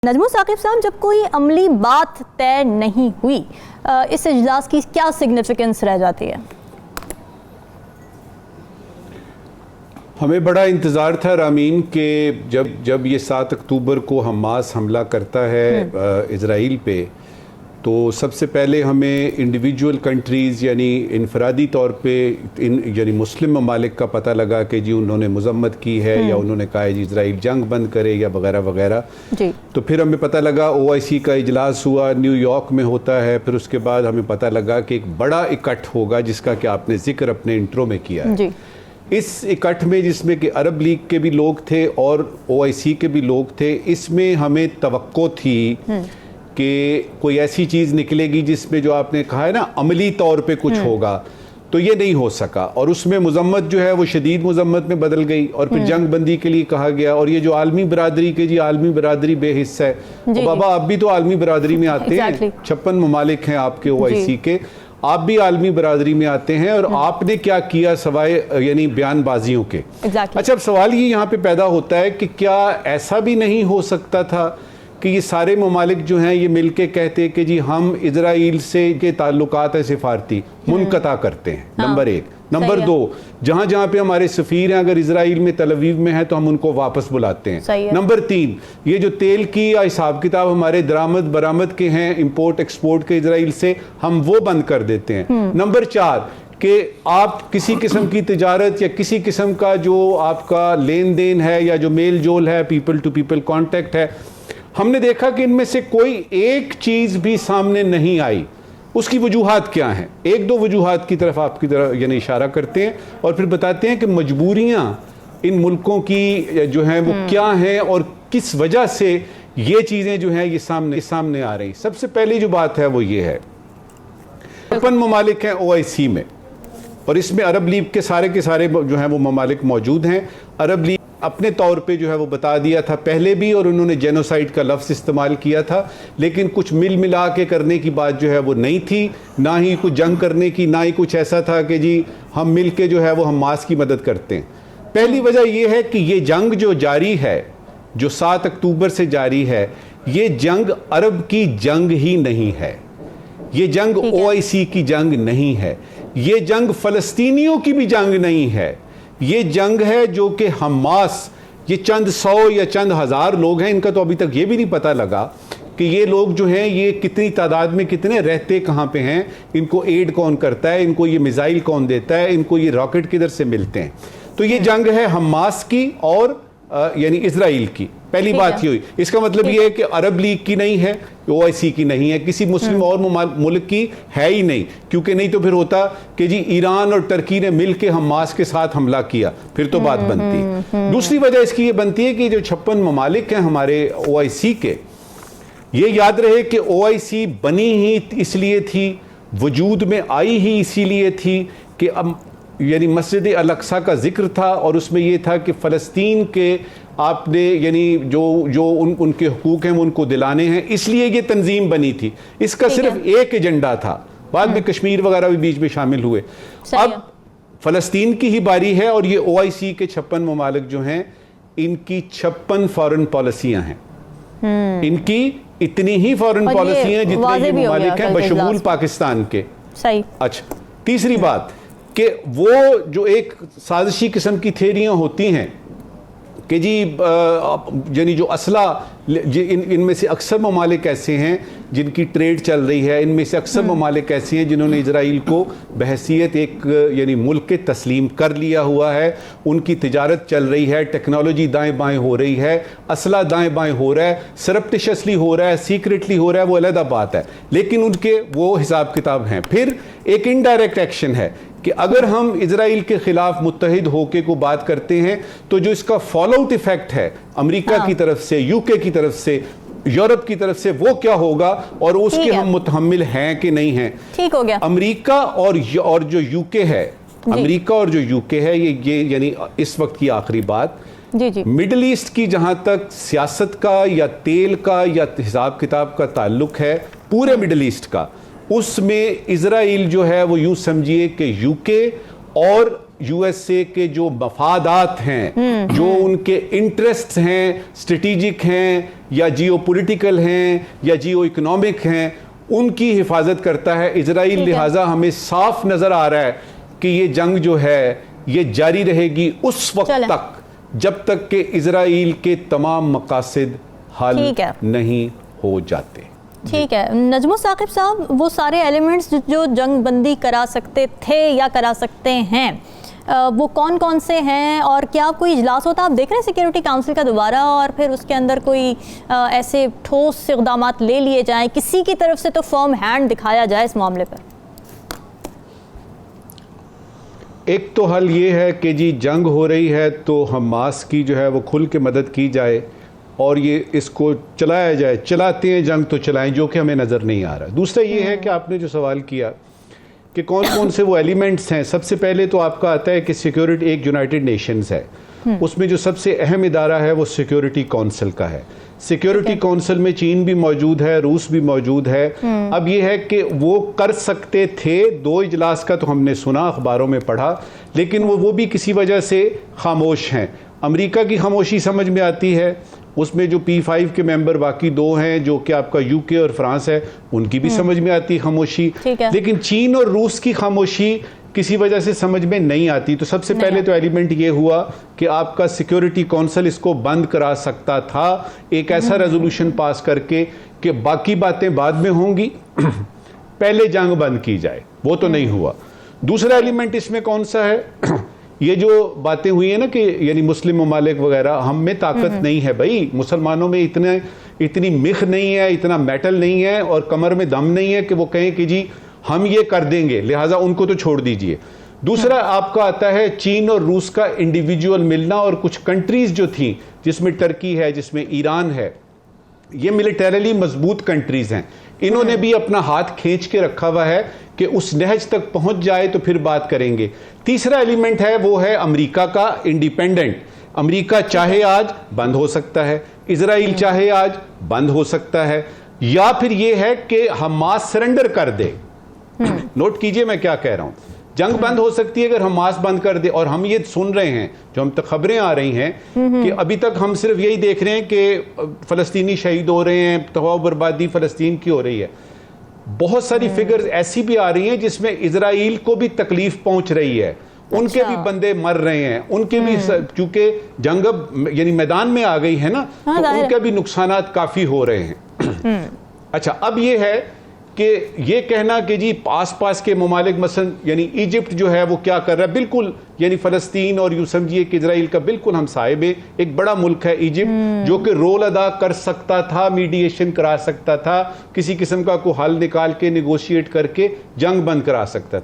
नजमुल साकिब साहब, जब कोई अमली बात तय नहीं हुई, इस इजलास की क्या सिग्निफिकेंस रह जाती है? हमें बड़ा इंतज़ार था रामीन के जब ये 7 अक्टूबर को हमास हमला करता है इज़राइल पे, तो सबसे पहले हमें इंडिविजुअल कंट्रीज़ यानी इनफरादी तौर पे यानी मुस्लिम ममालिक का पता लगा कि जी उन्होंने मजम्मत की है या उन्होंने कहा है जी इज़राइल जंग बंद करे या वगैरह वगैरह। तो फिर हमें पता लगा OIC का इजलास हुआ, न्यूयॉर्क में होता है। फिर उसके बाद हमें पता लगा कि एक बड़ा इकट्ठ होगा जिसका कि आपने जिक्र अपने इंट्रो में किया है। इस इकट्ठ में जिसमें कि अरब लीग के भी लोग थे और OIC के भी लोग थे, इसमें हमें तवक्को थी कि कोई ऐसी चीज़ निकलेगी जिसमें जो आपने कहा है ना अमली तौर पे कुछ होगा, तो ये नहीं हो सका। और उसमें मजम्मत जो है वो शदीद मजम्मत में बदल गई और फिर जंग बंदी के लिए कहा गया। और ये जो आलमी बरादरी के जी आलमी बरादरी बेहिस्सा है, तो बाबा आप भी तो आलमी बरादरी में आते हैं, 56 ममालिक हैं आपके OIC के, आप भी आलमी बरादरी में आते हैं और आपने क्या किया सवाए यानी बयानबाजियों के। अच्छा, अब सवाल ये यहाँ पे पैदा होता है कि क्या ऐसा भी नहीं हो सकता था कि ये सारे ममालिक जो हैं ये मिलके कहते कि जी हम इजराइल से के ताल्लुकात है सिफारती मुनक़ता करते हैं। नंबर 1। नंबर 2, जहाँ जहाँ पे हमारे सफ़ीर हैं अगर इजराइल में तल अवीव में है तो हम उनको वापस बुलाते हैं। नंबर 3, ये जो तेल की हिसाब किताब हमारे दरामद बरामद के हैं इंपोर्ट एक्सपोर्ट के इजराइल से, हम वो बंद कर देते हैं। नंबर 4 कि आप किसी किस्म की तिजारत या किसी किस्म का जो आपका लेन देन है या जो मेल जोल है, पीपल टू पीपल कॉन्टेक्ट है, हमने देखा कि इनमें से कोई एक चीज़ भी सामने नहीं आई। उसकी वजूहात क्या हैं? 1-2 वजूहात की तरफ आपकी तरफ यानी इशारा करते हैं और फिर बताते हैं कि मजबूरियां इन मुल्कों की जो हैं वो क्या हैं और किस वजह से ये चीज़ें जो हैं ये सामने आ रही। सबसे पहली जो बात है वो ये है, 56 ममालिक हैं OIC में और इसमें अरब लीग के सारे जो हैं वो ममालिक मौजूद हैं। अरब लीग अपने तौर पे जो है वो बता दिया था पहले भी और उन्होंने जेनोसाइड का लफ्ज़ इस्तेमाल किया था, लेकिन कुछ मिल मिला के करने की बात जो है वो नहीं थी, ना ही कुछ जंग करने की, ना ही कुछ ऐसा था कि जी हम मिल के जो है वो हमास की मदद करते हैं। पहली वजह ये है कि ये जंग जो जारी है, जो 7 अक्टूबर से जारी है, ये जंग अरब की जंग ही नहीं है, ये जंग OIC की जंग नहीं है, ये जंग फ़लस्तीनियों की भी जंग नहीं है। ये जंग है जो कि हमास, ये चंद 100 या चंद हज़ार लोग हैं, इनका तो अभी तक ये भी नहीं पता लगा कि ये लोग जो हैं ये कितनी तादाद में कितने रहते कहाँ पे हैं, इनको एड कौन करता है, इनको ये मिसाइल कौन देता है, इनको ये रॉकेट किधर से मिलते हैं। तो ये जंग है हमास की और यानी इजराइल की। पहली बात ये हुई। इसका मतलब ये है कि अरब लीग की नहीं है, OIC की नहीं है, किसी मुस्लिम और मुल्क की है ही नहीं, क्योंकि नहीं तो फिर होता कि जी ईरान और टर्की ने मिलकर हमास के साथ हमला किया, फिर तो बात बनती। दूसरी वजह इसकी ये बनती है कि जो 56 ममालिक हैं हमारे OIC के, ये याद रहे कि OIC बनी ही इसलिए थी, वजूद में आई ही इसीलिए थी कि अब यानी मस्जिद अल-अक्सा का जिक्र था और उसमें यह था कि फ़लस्तीन के आपने यानी जो उनके हुकूक हैं वो उनको दिलाने हैं, इसलिए ये तंजीम बनी थी। इसका सिर्फ एक एजेंडा था, बाद में कश्मीर वगैरह भी बीच में शामिल हुए। अब फ़लस्तीन की ही बारी है और ये OIC के 56 ममालिक जो हैं इनकी 56 फॉरेन पॉलिसियाँ हैं। इनकी इतनी ही फॉरेन पॉलिसियाँ जितने ये ममालिक हैं बशमूल पाकिस्तान के। सही। अच्छा, तीसरी बात कि वो जो एक साजिशी किस्म की थेरियाँ होती हैं कि जी यानी जो असला इनमें से अक्सर ममालिक ऐसे हैं जिनकी ट्रेड चल रही है, इनमें से अक्सर ममालिक ऐसे हैं जिन्होंने इजराइल को बहैसियत एक यानी मुल्क के तस्लीम कर लिया हुआ है, उनकी तिजारत चल रही है, टेक्नोलॉजी दाएं बाएं हो रही है, असला दाएं बाएं हो रहा है, सरप्टिशसली हो रहा है, सीक्रेटली हो रहा है, वो अलग बात है, लेकिन उनके वो हिसाब किताब हैं। फिर एक इनडायरेक्ट एक्शन है कि अगर हम इजराइल के खिलाफ मुत्तहिद होके को बात करते हैं तो जो इसका फॉलो आउट इफेक्ट है अमेरिका की तरफ से, UK की तरफ से, यूरोप की तरफ से, वो क्या होगा और उसके हम मुतहम्मिल हैं कि नहीं हैं। ठीक हो गया। अमेरिका और जो UK है, अमेरिका और जो UK है, ये यानी इस वक्त की आखिरी बात, मिडल ईस्ट की जहां तक सियासत का या तेल का या हिसाब किताब का ताल्लुक है, पूरे मिडल ईस्ट का, उसमें इजराइल जो है वो यूं समझिए कि UK और यूएसए के जो मफादात हैं, जो उनके इंटरेस्ट हैं, स्ट्रेटेजिक हैं या जियोपॉलिटिकल हैं या जियो इकोनॉमिक हैं, उनकी हिफाजत करता है इजराइल। लिहाजा हमें साफ नजर आ रहा है कि ये जंग जो है ये जारी रहेगी उस वक्त तक जब तक कि इजराइल के तमाम मकासद हल नहीं हो जाते। ठीक है नजमो साकिब साहब, वो सारे एलिमेंट्स जो जंग बंदी करा सकते थे या करा सकते हैं, वो कौन कौन से हैं और क्या कोई इजलास होता आप देख रहे हैं सिक्योरिटी काउंसिल का दोबारा, और फिर उसके अंदर कोई ऐसे ठोस इक़दाम ले लिए जाएं, किसी की तरफ से तो फर्म हैंड दिखाया जाए इस मामले पर? एक तो हल ये है कि जी जंग हो रही है तो हमास की जो है वो खुल के मदद की जाए और ये इसको चलाया जाए। चलाते हैं जंग तो चलाएं, जो कि हमें नज़र नहीं आ रहा। दूसरा ये है कि आपने जो सवाल किया कि कौन कौन से वो एलिमेंट्स हैं, सबसे पहले तो आपका आता है कि सिक्योरिटी एक यूनाइटेड नेशंस है, उसमें जो सबसे अहम इदारा है वो सिक्योरिटी काउंसिल का है। सिक्योरिटी काउंसिल में चीन भी मौजूद है, रूस भी मौजूद है। अब ये है कि वो कर सकते थे, 2 इजलास का तो हमने सुना, अखबारों में पढ़ा, लेकिन वो भी किसी वजह से खामोश हैं। अमेरिका की खामोशी समझ में आती है, उसमें जो P5 के मेंबर बाकी 2 हैं जो कि आपका यूके और फ्रांस है, उनकी भी समझ में आती है खामोशी, लेकिन चीन और रूस की खामोशी किसी वजह से समझ में नहीं आती। तो सबसे पहले तो एलिमेंट ये हुआ कि आपका सिक्योरिटी काउंसिल इसको बंद करा सकता था एक ऐसा रेजोल्यूशन पास करके कि बाकी बातें बाद में होंगी, पहले जंग बंद की जाए, वो तो नहीं हुआ। दूसरा एलिमेंट इसमें कौन सा है? ये जो बातें हुई है ना कि यानी मुस्लिम ममालिक वगैरह, हम में ताकत नहीं है भाई, मुसलमानों में इतनी मिख नहीं है, इतना मेटल नहीं है और कमर में दम नहीं है कि वो कहें कि जी हम ये कर देंगे, लिहाजा उनको तो छोड़ दीजिए। दूसरा आपका आता है चीन और रूस का इंडिविजुअल मिलना, और कुछ कंट्रीज जो थी जिसमें टर्की है, जिसमें ईरान है, ये मिलिटरीली मजबूत कंट्रीज हैं, इन्होंने भी अपना हाथ खींच के रखा हुआ है कि उस नहज तक पहुंच जाए तो फिर बात करेंगे। तीसरा एलिमेंट है वो है अमेरिका का इंडिपेंडेंट। अमेरिका चाहे आज बंद हो सकता है, इजराइल चाहे आज बंद हो सकता है, या फिर ये है कि हमास सरेंडर कर दे। नोट कीजिए मैं क्या कह रहा हूं, जंग बंद हो सकती है अगर हमास बंद कर दे। और हम ये सुन रहे हैं, जो हम तक खबरें आ रही हैं कि अभी तक हम सिर्फ यही देख रहे हैं कि फलस्तीनी शहीद हो रहे हैं, तबाह बर्बादी फलस्तीन की हो रही है। बहुत सारी फिगर्स ऐसी भी आ रही हैं जिसमें इजराइल को भी तकलीफ पहुंच रही है, उनके भी बंदे मर रहे हैं, उनके भी, क्योंकि जंग अब यानी मैदान में आ गई है ना, तो उनके भी नुकसानात काफी हो रहे हैं। अच्छा, अब ये है कि ये कहना कि जी पास पास के ममालिक मसलन यानी इजिप्ट जो है वो क्या कर रहा है, बिल्कुल यानी फलस्तीन और यूं समझिए कि इजराइल का बिल्कुल हमसाये में एक बड़ा मुल्क है इजिप्ट, जो कि रोल अदा कर सकता था, मीडिएशन करा सकता था, किसी किस्म का कोई हल निकाल के नेगोशिएट करके जंग बंद करा सकता था।